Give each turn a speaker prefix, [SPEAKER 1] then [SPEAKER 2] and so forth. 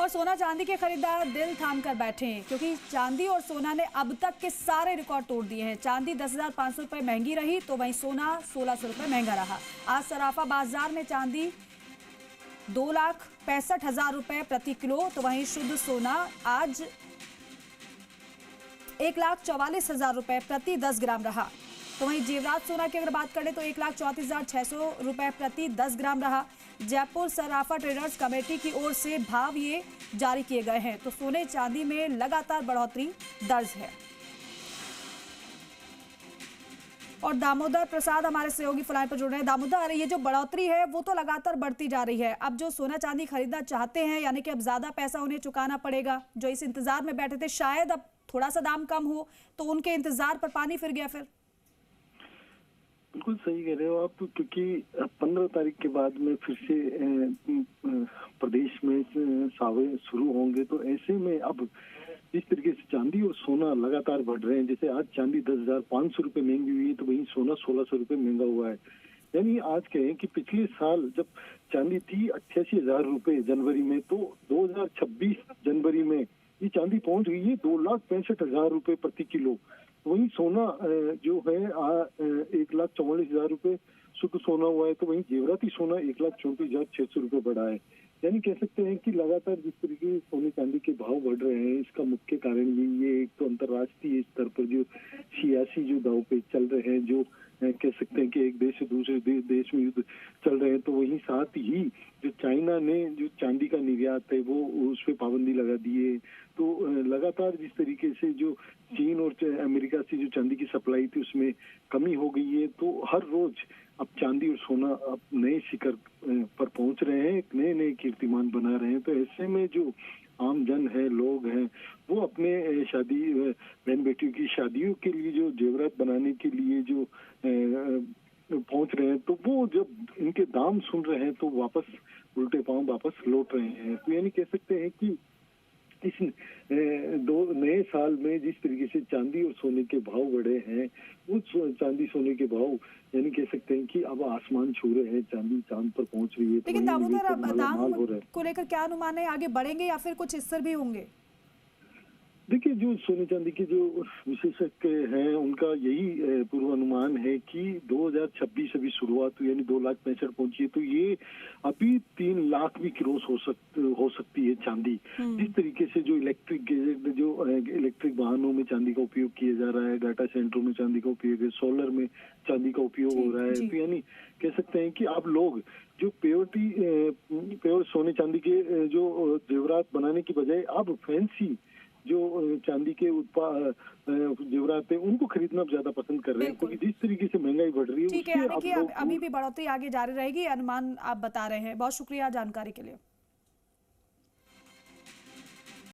[SPEAKER 1] और सोना चांदी के खरीदार दिल थाम कर बैठे हैं क्योंकि चांदी और सोना ने अब तक के सारे रिकॉर्ड तोड़ दिए हैं। चांदी 10,500 रुपये महंगी रही तो वहीं सोना 1,600 रुपये महंगा रहा। आज सराफा बाजार में चांदी 2,65,000 रुपये प्रति किलो तो वहीं शुद्ध सोना आज 1,44,000 रुपये प्रति 10 ग्राम रहा। तो वहीं जेवरात सोना की अगर बात करें तो 1,34,600 रुपये प्रति 10 ग्राम रहा। जयपुर सराफा ट्रेडर्स कमेटी की ओर से भाव ये जारी किए गए हैं। तो सोने चांदी में लगातार बढ़ोतरी दर्ज है। और दामोदर प्रसाद हमारे सहयोगी फलाइन पर जुड़ रहे हैं। दामोदर, ये जो बढ़ोतरी है वो तो लगातार बढ़ती जा रही है। अब जो सोना चांदी खरीदना चाहते हैं यानी कि अब ज्यादा पैसा उन्हें चुकाना पड़ेगा। जो इस इंतजार में बैठे थे शायद अब थोड़ा सा दाम कम हो तो उनके इंतजार पर पानी फिर गया। फिर
[SPEAKER 2] बिल्कुल सही कह रहे हो आप, क्योंकि 15 तारीख के बाद में फिर से प्रदेश में सावे शुरू होंगे। तो ऐसे में अब जिस तरीके से चांदी और सोना लगातार बढ़ रहे हैं, जैसे आज चांदी 10,500 रुपये महंगी हुई है तो वहीं सोना 1,600 रुपये महंगा हुआ है। यानी आज कहें कि पिछले साल जब चांदी थी 88,000 रुपये जनवरी में, तो 2026 जनवरी में ये चांदी पहुंच गई है 2,65,000 रुपये प्रति किलो। वहीं सोना जो है 1,44,000 रुपये शुद्ध सोना हुआ है। तो वहीं जेवराती सोना 1,34,600 रुपये बढ़ा है। यानी कह सकते हैं कि लगातार जिस तरीके से सोने चांदी के भाव बढ़ रहे हैं, इसका मुख्य कारण ये एक तो अंतर्राष्ट्रीय स्तर पर जो सियासी जो दांव पे चल रहे हैं, जो कह सकते हैं कि एक देश से दूसरे देश में युद्ध चल रहे हैं। तो वहीं साथ ही जो चाइना ने जो चांदी का निर्यात है वो उस पर पाबंदी लगा दी है। तो लगातार जिस तरीके से जो चीन और अमेरिका से जो चांदी की सप्लाई थी उसमें कमी हो गई है। तो हर रोज अब चांदी और सोना अब नए शिखर पर पहुंच रहे हैं, एक नए नए कीर्तिमान बना रहे हैं। तो ऐसे में जो आम जन है, लोग हैं, वो अपने शादी बहन बेटियों की शादियों के लिए जो जेवरात बनाने के लिए जो पहुंच रहे हैं, तो वो जब इनके दाम सुन रहे हैं तो वापस उल्टे पांव वापस लौट रहे हैं। तो यानी कह सकते हैं कि इस नए साल में जिस तरीके से चांदी और सोने के भाव बढ़े हैं, वो चांदी सोने के भाव यानी कह सकते हैं कि अब आसमान छू रहे हैं, चांदी चांद पर पहुंच रही है।
[SPEAKER 1] लेकिन दामोदर, अब दाम को लेकर क्या अनुमान है, आगे बढ़ेंगे या फिर कुछ स्तर भी होंगे?
[SPEAKER 2] देखिए, जो सोने चांदी के जो विशेषज्ञ हैं उनका यही पूर्वानुमान है कि 2026 अभी शुरुआत हुई, यानी 2,65,000 पहुंची है। तो ये अभी 3 लाख भी क्रॉस हो सकती है चांदी। जिस तरीके से जो इलेक्ट्रिक वाहनों में चांदी का उपयोग किया जा रहा है, डाटा सेंटरों में चांदी का उपयोग है, सोलर में चांदी का उपयोग हो रहा है। तो यानी कह सकते हैं कि अब लोग जो प्योर सोने चांदी के जो जेवरात बनाने की बजाय अब फैंसी जो चांदी के जेवरात है उनको खरीदना ज्यादा पसंद कर रहे हैं, क्योंकि जिस तरीके से महंगाई बढ़ रही है।
[SPEAKER 1] ठीक है, यानी कि अभी भी बढ़ोतरी आगे जारी रहेगी, अनुमान आप बता रहे हैं। बहुत शुक्रिया जानकारी के लिए।